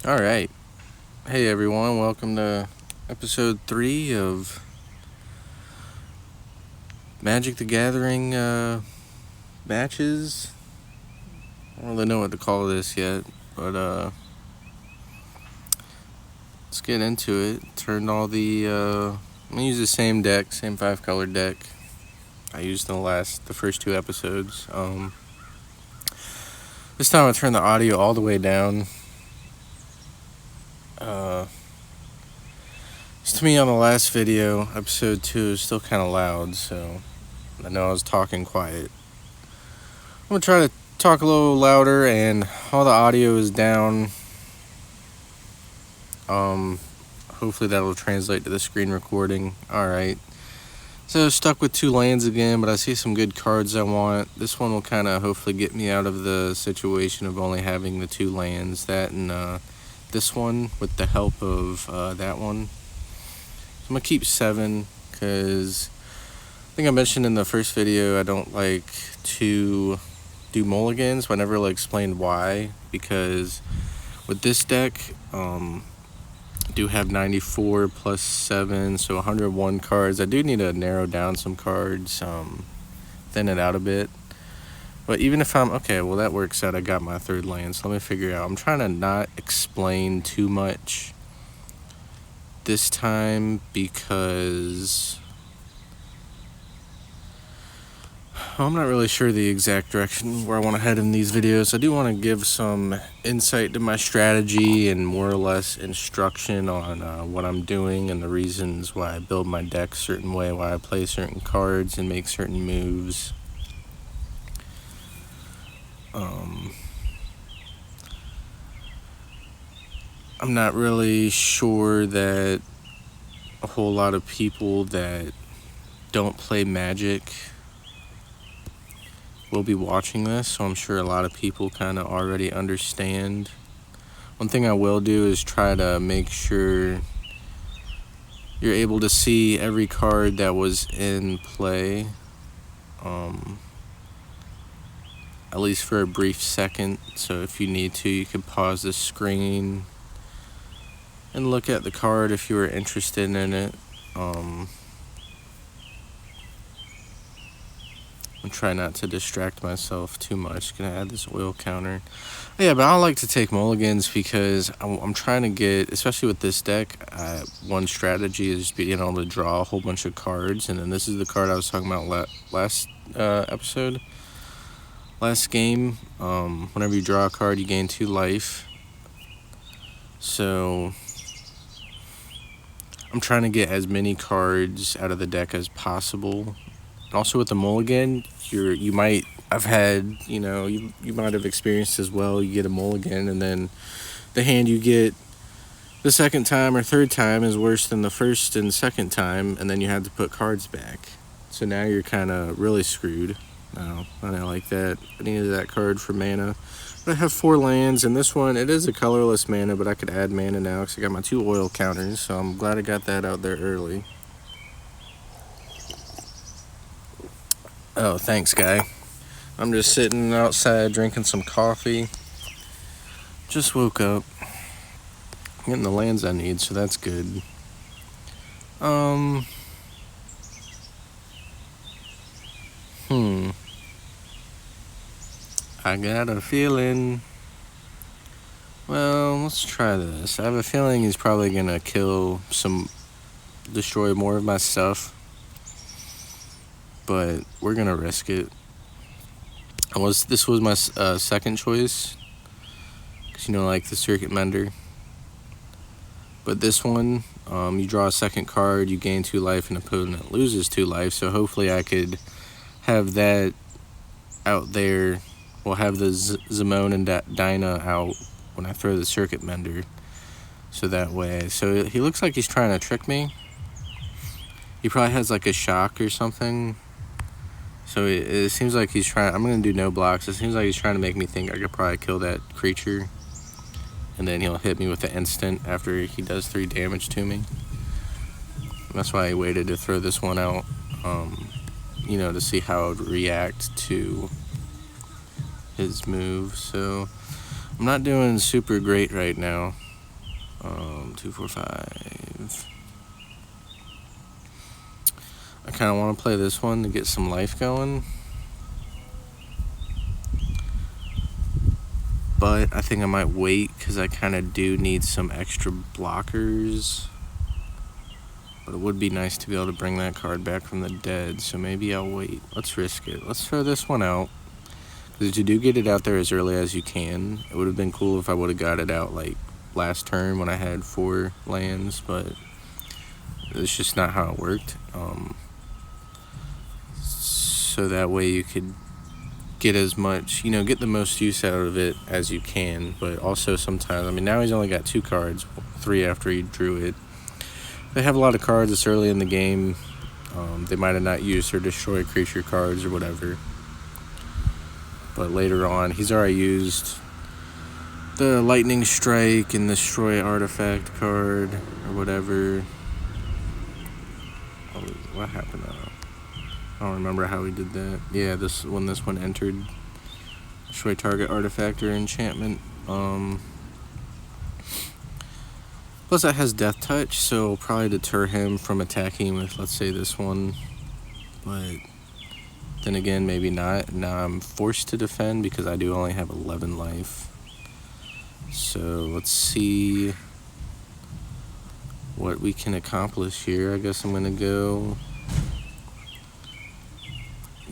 All right. Hey, everyone. Welcome to episode 3 of Magic the Gathering matches. I don't really know what to call this yet, but let's get into it. Turned all the. I'm going to use the same deck, same 5-color deck I used in the first 2 episodes. This time I turned the audio all the way down. To me, on the last video, episode 2 is still kind of loud, so I know I was talking quiet. I'm going to try to talk a little louder, and all the audio is down. Hopefully that'll translate to the screen recording. Alright. So stuck with 2 lands again, but I see some good cards I want. This one will kind of hopefully get me out of the situation of only having the 2 lands. That and this one with the help of that one. I'm going to keep 7 because I think I mentioned in the first video I don't like to do mulligans, but I never really explained why. Because with this deck, I do have 94 plus 7, so 101 cards. I do need to narrow down some cards, thin it out a bit. But even if okay, well that works out. I got my 3rd land, so let me figure out. I'm trying to not explain too much this time because I'm not really sure the exact direction where I want to head in these videos. I do want to give some insight to my strategy and more or less instruction on what I'm doing and the reasons why I build my deck a certain way, why I play certain cards and make certain moves. I'm not really sure that a whole lot of people that don't play Magic will be watching this, so I'm sure a lot of people kind of already understand. One thing I will do is try to make sure you're able to see every card that was in play, at least for a brief second. So if you need to, you can pause the screen and look at the card if you were interested in it. And try not to distract myself too much. Gonna add this oil counter. Yeah, but I like to take mulligans because I'm trying to get, especially with this deck, one strategy is being able to draw a whole bunch of cards, and then this is the card I was talking about last episode. Last game, whenever you draw a card, you gain 2 life. So I'm trying to get as many cards out of the deck as possible. And also with the mulligan, you might have experienced as well. You get a mulligan, and then the hand you get the second time or third time is worse than the first and second time, and then you have to put cards back. So now you're kind of really screwed. No, I don't like that. I needed that card for mana. But I have 4 lands, and this one, it is a colorless mana, but I could add mana now because I got my 2 oil counters, so I'm glad I got that out there early. Oh, thanks, guy. I'm just sitting outside drinking some coffee. Just woke up. Getting the lands I need, so that's good. I got a feeling. Well, let's try this. I have a feeling he's probably gonna destroy more of my stuff. But we're gonna risk it. This was my second choice, because like the Circuit Mender. But this one, you draw a second card, you gain 2 life, and opponent loses 2 life. So hopefully I could have that out there. We'll have the Zimone and Dinah out when I throw the Circuit Mender. So that way, so he looks like he's trying to trick me. He probably has like a shock or something. So it seems like he's trying. I'm gonna do no blocks. It seems like he's trying to make me think I could probably kill that creature, and then he'll hit me with the instant after he does 3 damage to me. And that's why I waited to throw this one out, to see how it would react to his move. So I'm not doing super great right now. 2, 4, 5. I kind of want to play this one to get some life going. But I think I might wait because I kind of do need some extra blockers. But it would be nice to be able to bring that card back from the dead, so maybe I'll wait. Let's risk it. Let's throw this one out. Because you do get it out there as early as you can. It would have been cool if I would have got it out like last turn when I had 4 lands, but it's just not how it worked. So that way you could get as much, get the most use out of it as you can. But also sometimes, now he's only got 2 cards, 3 after he drew it. They have a lot of cards this early in the game. They might have not used their destroy creature cards or whatever. But later on, he's already used the lightning strike and destroy artifact card or whatever. What happened? I don't remember how he did that. Yeah, this one entered, destroy target artifact or enchantment. Plus that has death touch, so it'll probably deter him from attacking with, let's say, this one. But then again, maybe not. Now I'm forced to defend because I do only have 11 life. So let's see what we can accomplish here. I guess I'm gonna go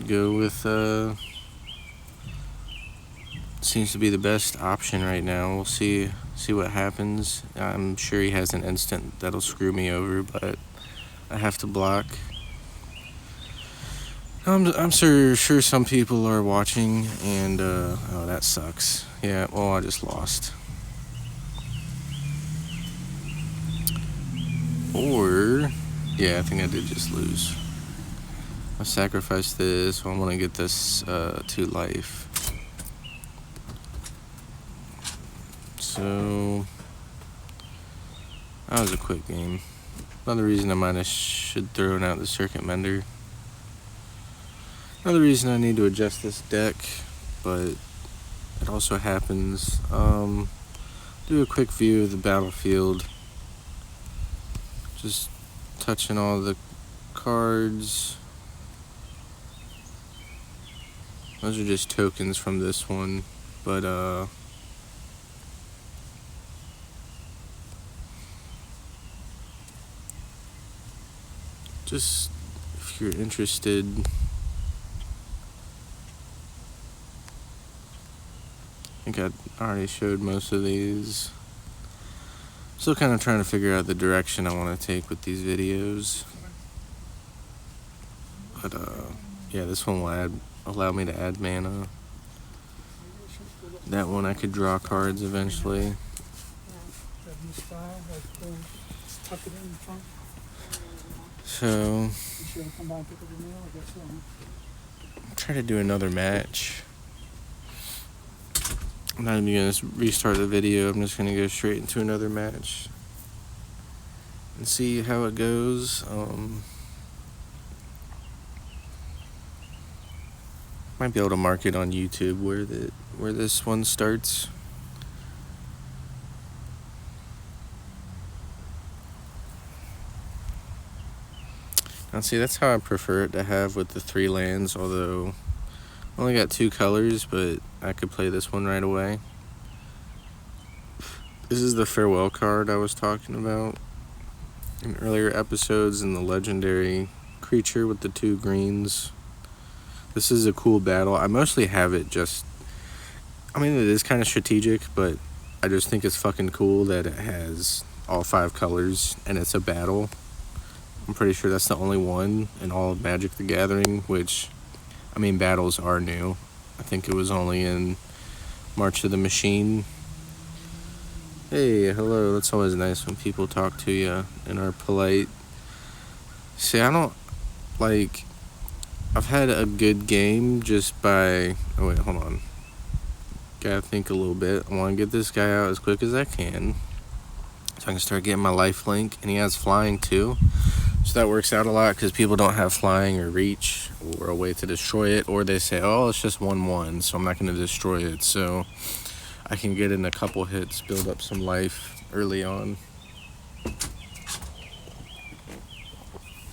with seems to be the best option right now. We'll see what happens. I'm sure he has an instant that'll screw me over, but I have to block. I'm sure some people are watching, and oh, that sucks. Yeah, well, I just lost. Or, yeah, I think I did just lose. I sacrificed this. I'm gonna get this 2 life. So that was a quick game. Another reason I should throw out the Circuit Mender. Another reason I need to adjust this deck, but it also happens. Do a quick view of the battlefield. Just touching all the cards. Those are just tokens from this one, but just if you're interested, I think I already showed most of these. Still kind of trying to figure out the direction I want to take with these videos. But yeah, this one will allow me to add mana. That one I could draw cards eventually. So try to do another match. I'm not even gonna restart the video. I'm just gonna go straight into another match and see how it goes. Might be able to mark it on YouTube where this one starts. Now see, that's how I prefer it to have with the 3 lands, although I only got 2 colors, but I could play this one right away. This is the farewell card I was talking about in earlier episodes, in the legendary creature with the 2 greens. This is a cool battle. I mostly have it just, it is kind of strategic, but I just think it's fucking cool that it has all 5 colors and it's a battle. I'm pretty sure that's the only one in all of Magic the Gathering, which, battles are new. I think it was only in March of the Machine. Hey, hello. That's always nice when people talk to you and are polite. See, I've had a good game just by... Oh, wait, hold on. Gotta think a little bit. I want to get this guy out as quick as I can, so I can start getting my life link. And he has flying, too. So that works out a lot because people don't have flying or reach or a way to destroy it. Or they say, oh, it's just 1/1, so I'm not going to destroy it. So I can get in a couple hits, build up some life early on,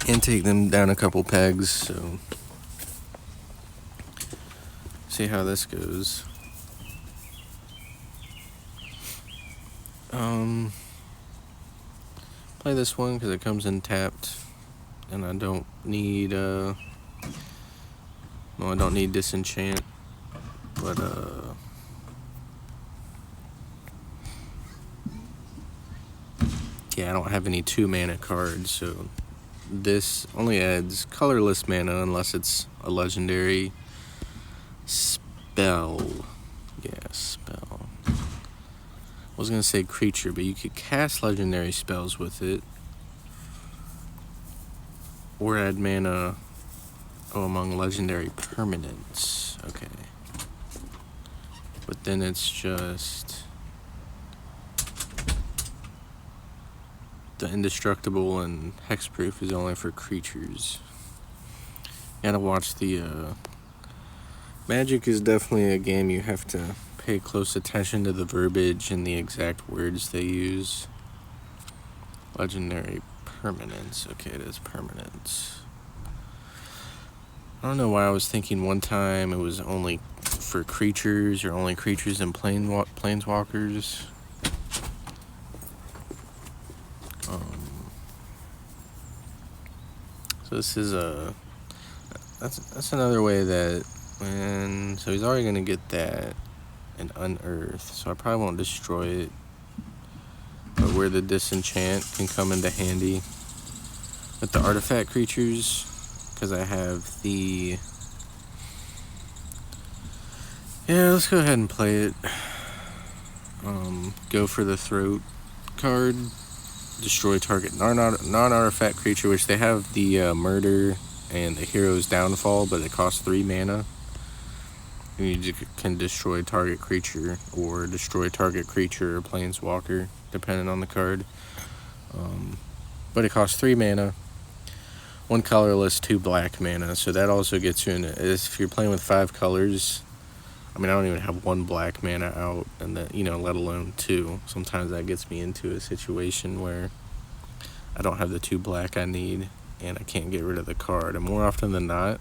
and take them down a couple pegs. So see how this goes. Play this one because it comes in tapped, and I don't need I don't need disenchant, but yeah, I don't have any 2 mana cards, so this only adds colorless mana unless it's a legendary spell. Yeah, spell. I was gonna say creature, but you could cast legendary spells with it, or add mana among legendary permanents. Okay, but then it's just the indestructible and hexproof is only for creatures. Gotta watch the Magic is definitely a game you have to pay close attention to the verbiage and the exact words they use. Legendary permanence. Okay, it is permanence. I don't know why I was thinking one time it was only for creatures or only creatures and planeswalkers. So this is that's another way that so he's already gonna get that and unearth, so I probably won't destroy it, but where the disenchant can come into handy with the artifact creatures, because I have the let's go ahead and play it. Go for the throat card, destroy target non-artifact creature, which they have the murder and the hero's downfall, but it costs 3 mana. You can destroy target creature or destroy target creature or planeswalker, depending on the card. But it costs 3 mana, 1 colorless, 2 black mana. So that also gets you in. If you're playing with 5 colors, I mean, I don't even have 1 black mana out, and that, let alone 2. Sometimes that gets me into a situation where I don't have the 2 black I need, and I can't get rid of the card. And more often than not,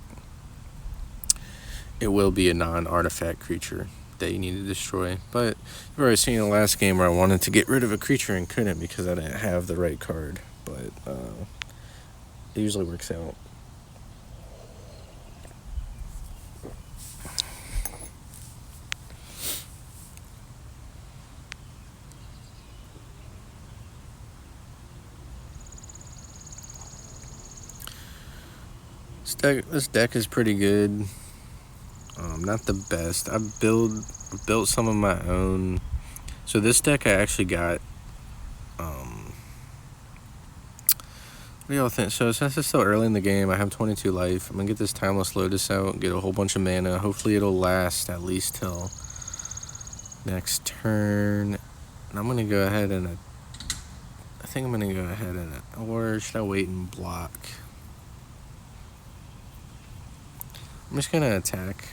it will be a non-artifact creature that you need to destroy. But you've already seen the last game where I wanted to get rid of a creature and couldn't because I didn't have the right card. But it usually works out. This deck is pretty good. Not the best. I've built some of my own. So this deck I actually got. What do y'all think? So since it's still early in the game, I have 22 life. I'm gonna get this Timeless Lotus out, get a whole bunch of mana. Hopefully it'll last at least till next turn. And I'm gonna go ahead and or should I wait and block? I'm just gonna attack.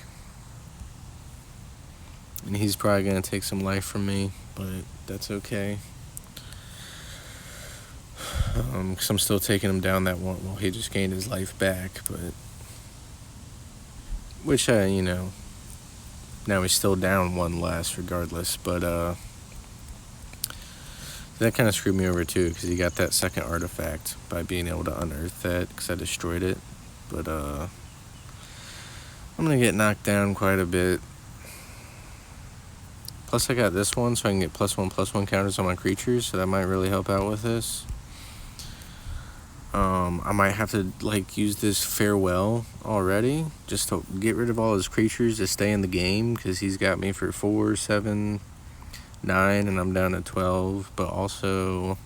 And he's probably gonna take some life from me, but that's okay. Because I'm still taking him down that one. Well, he just gained his life back, but which now he's still down 1 less regardless. But that kind of screwed me over too, because he got that second artifact by being able to unearth that, because I destroyed it. But I'm gonna get knocked down quite a bit. Plus I got this one, so I can get +1/+1 counters on my creatures, so that might really help out with this. I might have to use this farewell already, just to get rid of all his creatures to stay in the game, because he's got me for 4, 7, 9, and I'm down to 12. But also,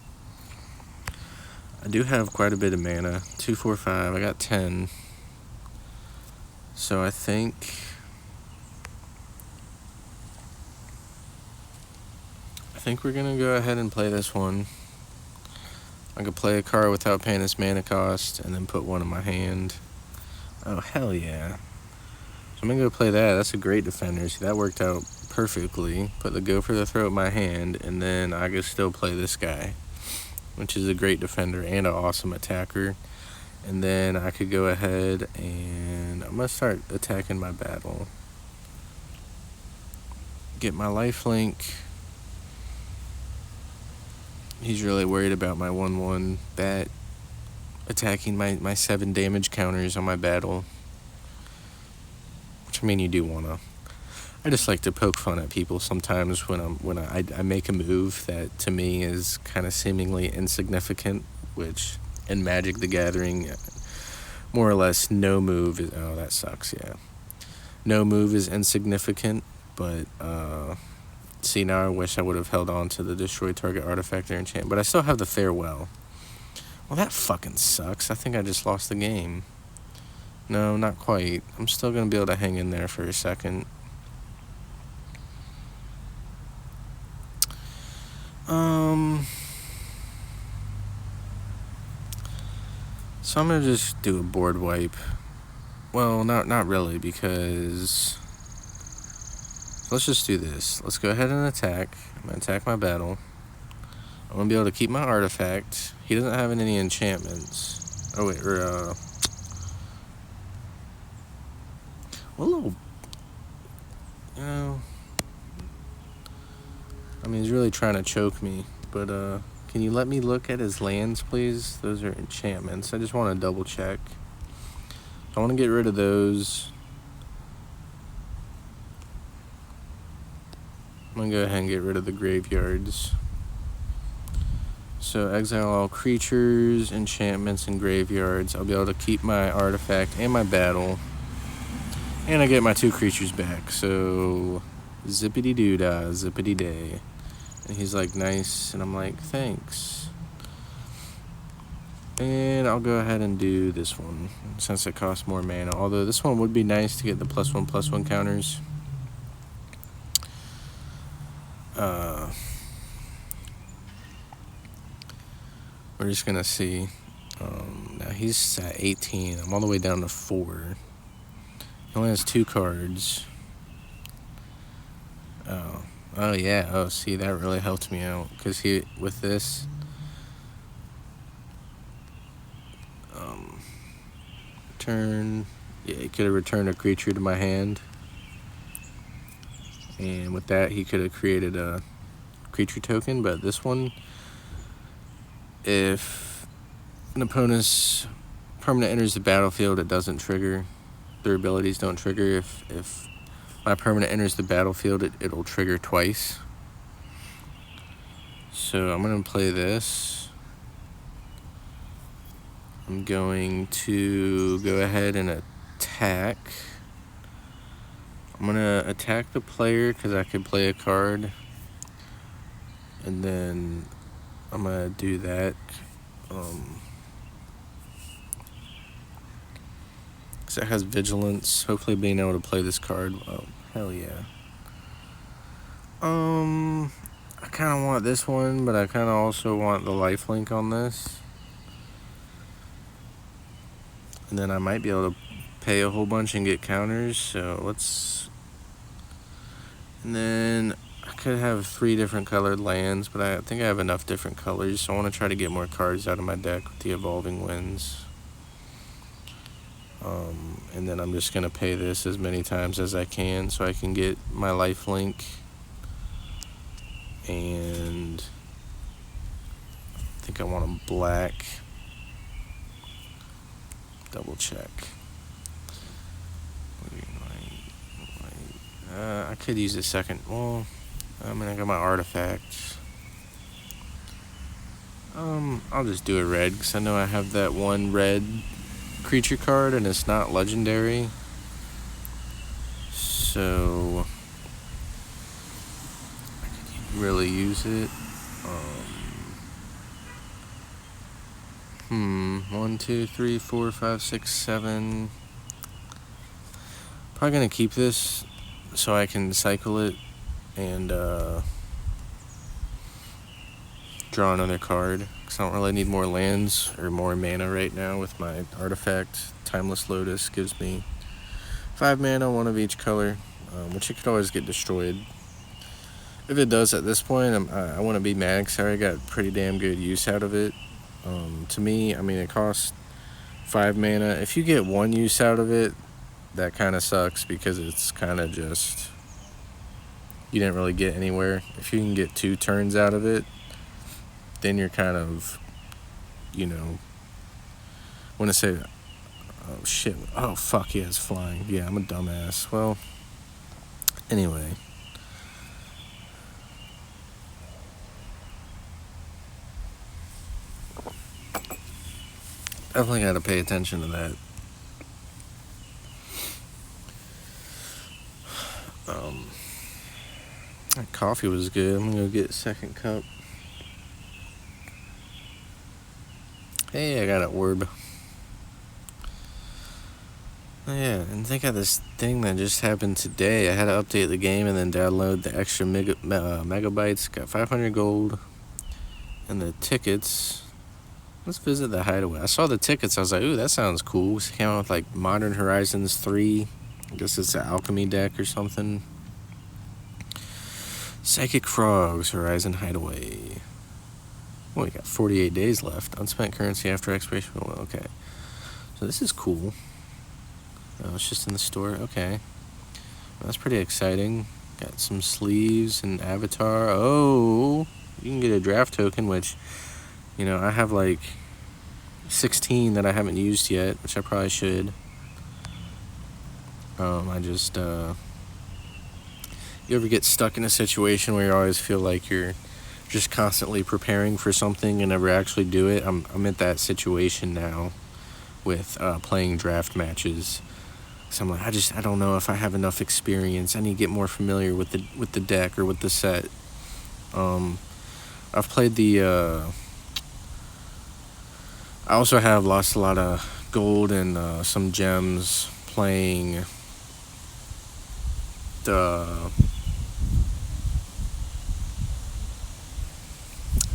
I do have quite a bit of mana. 2, 4, 5. I got 10. So I think we're gonna go ahead and play this one. I could play a card without paying its mana cost and then put one in my hand. Oh, hell yeah. I'm gonna go play that. That's a great defender. See, that worked out perfectly. Put the go for the throw at my hand, and then I can still play this guy, which is a great defender and an awesome attacker. And then I could go ahead and I'm gonna start attacking my battle. Get my lifelink. He's really worried about my 1/1 bat attacking my 7 damage counters on my battle. Which, I mean, you do wanna. I just like to poke fun at people sometimes when I make a move that to me is kind of seemingly insignificant, which in Magic the Gathering, more or less no move is, oh, that sucks, yeah. No move is insignificant, but see, now I wish I would have held on to the destroy target artifact or enchant, but I still have the farewell. Well, that fucking sucks. I think I just lost the game. No, not quite. I'm still gonna be able to hang in there for a second. So I'm gonna just do a board wipe. Well, not really, because let's just do this. Let's go ahead and attack. I'm gonna attack my battle. I'm gonna be able to keep my artifact. He doesn't have any enchantments. Oh wait, or what little, you know, I mean, he's really trying to choke me, but can you let me look at his lands, please? Those are enchantments. I just want to double check. I want to get rid of those. I'm gonna go ahead and get rid of the graveyards. So exile all creatures, enchantments, and graveyards. I'll be able to keep my artifact and my battle. And I get my 2 creatures back. So zippity doo dah, zippity day. And he's like, nice, and I'm like, thanks. And I'll go ahead and do this one, since it costs more mana. Although this one would be nice to get the +1/+1 counters. We're just gonna see. Now he's at 18. I'm all the way down to 4. He only has 2 cards. Oh yeah. Oh, see, that really helped me out, because he, with this, turn, yeah, he could have returned a creature to my hand, and with that he could have created a creature token. But this one, if an opponent's permanent enters the battlefield, it doesn't trigger. Their abilities don't trigger. If my permanent enters the battlefield, it'll trigger twice. So I'm going to play this. I'm going to go ahead and attack. I'm going to attack the player because I could play a card. And then I'm going to do that. Because it has vigilance. Hopefully being able to play this card. Oh, hell yeah. I kind of want this one, but I kind of also want the lifelink on this. And then I might be able to pay a whole bunch and get counters, so let's... And then I could have 3 different colored lands, but I think I have enough different colors, so I want to try to get more cards out of my deck with the Evolving Winds. And then I'm just going to pay this as many times as I can so I can get my lifelink. And I think I want them black. Double check. I could use a second. Well, I mean, I got my artifacts. I'll just do a red because I know I have that 1 red creature card and it's not legendary. So I could really use it. 1, 2, 3, 4, 5, 6, 7. Probably gonna keep this so I can cycle it and draw another card, because I don't really need more lands or more mana right now with my artifact. Timeless Lotus gives me 5 mana, one of each color, which it could always get destroyed. If it does at this point, I want to be mad because I already got pretty damn good use out of it. To me, I mean, it costs 5 mana. If you get one use out of it, that kind of sucks because it's kind of just, you didn't really get anywhere. If you can get 2 turns out of it, then you're kind of, you know, I want to say, oh shit, oh fuck, yeah, it's flying. Yeah, I'm a dumbass. Well, anyway. Definitely got to pay attention to that. That coffee was good. I'm gonna go get a second cup. Hey, I got an orb. Oh, yeah, and think of this thing that just happened today. I had to update the game and then download the extra megabytes. Got 500 gold and the tickets. Let's visit the hideaway. I saw the tickets. I was like, ooh, that sounds cool. It came out with like Modern Horizons 3. I guess it's an alchemy deck or something. Psychic Frogs, Horizon Hideaway. Well, we got 48 days left. Unspent currency after expiration. Well, okay. So this is cool. Oh, it's just in the store. Okay. Well, that's pretty exciting. Got some sleeves and avatar. Oh, you can get a draft token, which, you know, I have like 16 that I haven't used yet, which I probably should. You ever get stuck in a situation where you always feel like you're just constantly preparing for something and never actually do it? I'm at that situation now with playing draft matches. So I'm like, I don't know if I have enough experience. I need to get more familiar with the deck or with the set. I've played I also have lost a lot of gold and some gems playing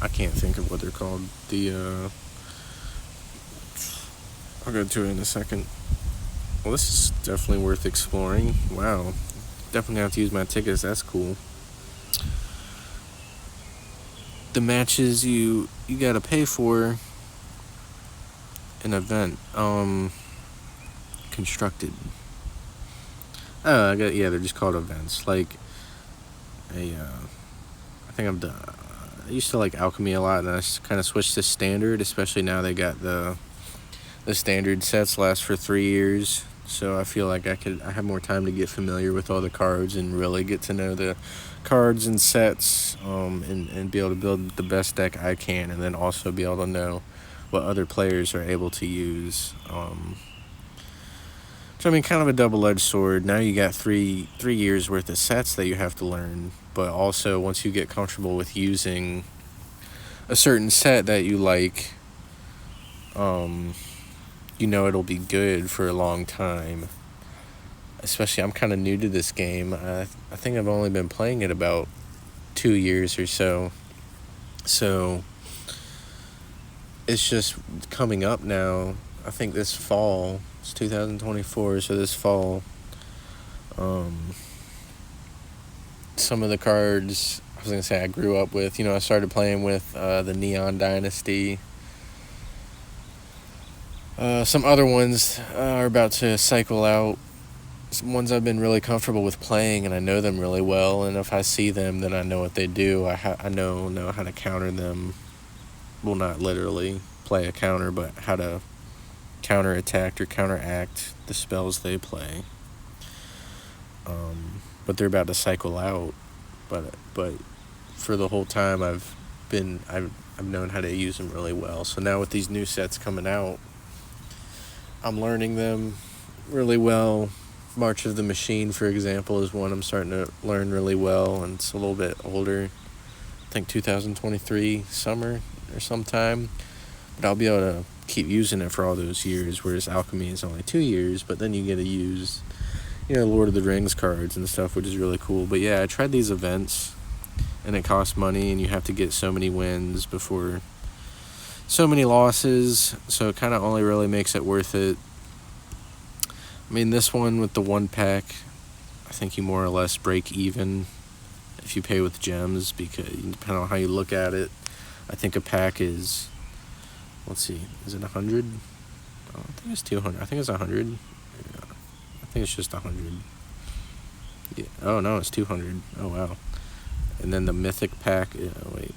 I can't think of what they're called. I'll go to it in a second. Well, this is definitely worth exploring. Wow. Definitely have to use my tickets. That's cool. The matches you gotta pay for an event. Constructed. Oh, they're just called events. Like I think I'm done. I used to like alchemy a lot, and I kind of switched to standard, especially now they got the standard sets last for 3 years. So I feel like I have more time to get familiar with all the cards and really get to know the cards and sets, and be able to build the best deck I can, and then also be able to know what other players are able to use. So I mean, kind of a double-edged sword. Now you got 3 years worth of sets that you have to learn, but also once you get comfortable with using a certain set that you like, you know it'll be good for a long time. Especially, I'm kind of new to this game. I think I've only been playing it about 2 years or so. So it's just coming up now. I think this fall, it's 2024, so this fall, some of the cards, I was going to say I grew up with, I started playing with the Neon Dynasty. Some other ones are about to cycle out. Some ones I've been really comfortable with playing, and I know them really well, and if I see them, then I know what they do. I know how to counter them. Well, not literally play a counter, but how to counterattack or counteract the spells they play. But they're about to cycle out. But for the whole time I've known how to use them really well. So now with these new sets coming out, I'm learning them really well. March of the Machine, for example, is one I'm starting to learn really well, and it's a little bit older. I think 2023 summer or sometime. But I'll be able to keep using it for all those years, whereas Alchemy is only 2 years, but then you get to use, Lord of the Rings cards and stuff, which is really cool. But yeah, I tried these events, and it costs money, and you have to get so many wins before so many losses, so it kind of only really makes it worth it I mean, this one with the 1 pack, I think you more or less break even if you pay with gems, because depending on how you look at it, I think a pack is, let's see, is it 100? I don't think it's 200. I think it's 100. Yeah, I think it's just 100. Yeah. Oh no, it's 200. Oh wow. And then the mythic pack. Wait.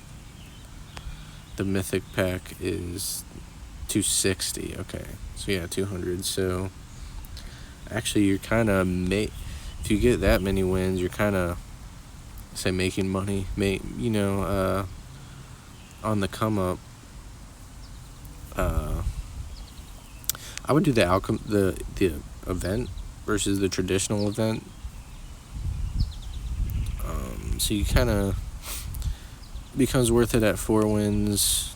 The mythic pack is 260. Okay. So yeah, 200. So actually, you're kind of if you get that many wins, you're kind of say making money. On the come up. I would do the event versus the traditional event. So you kind of becomes worth it at 4 wins.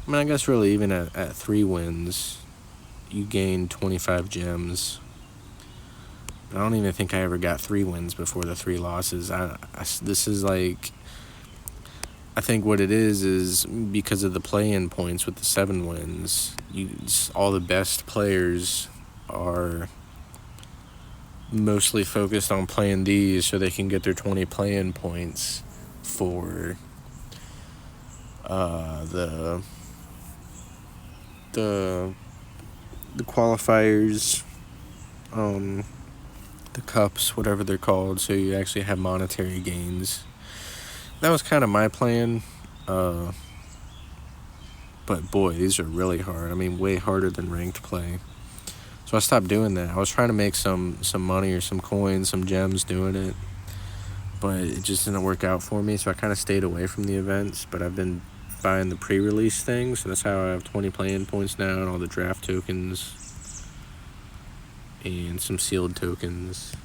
I mean, I guess really even at 3 wins, you gain 25 gems. But I don't even think I ever got 3 wins before the 3 losses. This is like, I think what it is because of the play-in points with the 7 wins, all the best players are mostly focused on playing these so they can get their 20 play-in points for the qualifiers, the cups, whatever they're called, so you actually have monetary gains. That was kind of my plan, but boy, these are really hard. I mean, way harder than ranked play. So I stopped doing that. I was trying to make some money or some coins, some gems doing it, but it just didn't work out for me, so I kind of stayed away from the events. But I've been buying the pre-release things, so that's how I have 20 play-in points now, and all the draft tokens and some sealed tokens.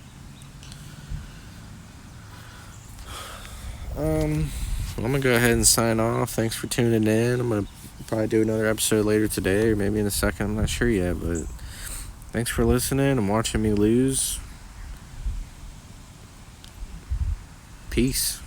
I'm gonna go ahead and sign off. Thanks for tuning in. I'm gonna probably do another episode later today, or maybe in a second. I'm not sure yet, but thanks for listening and watching me lose. Peace.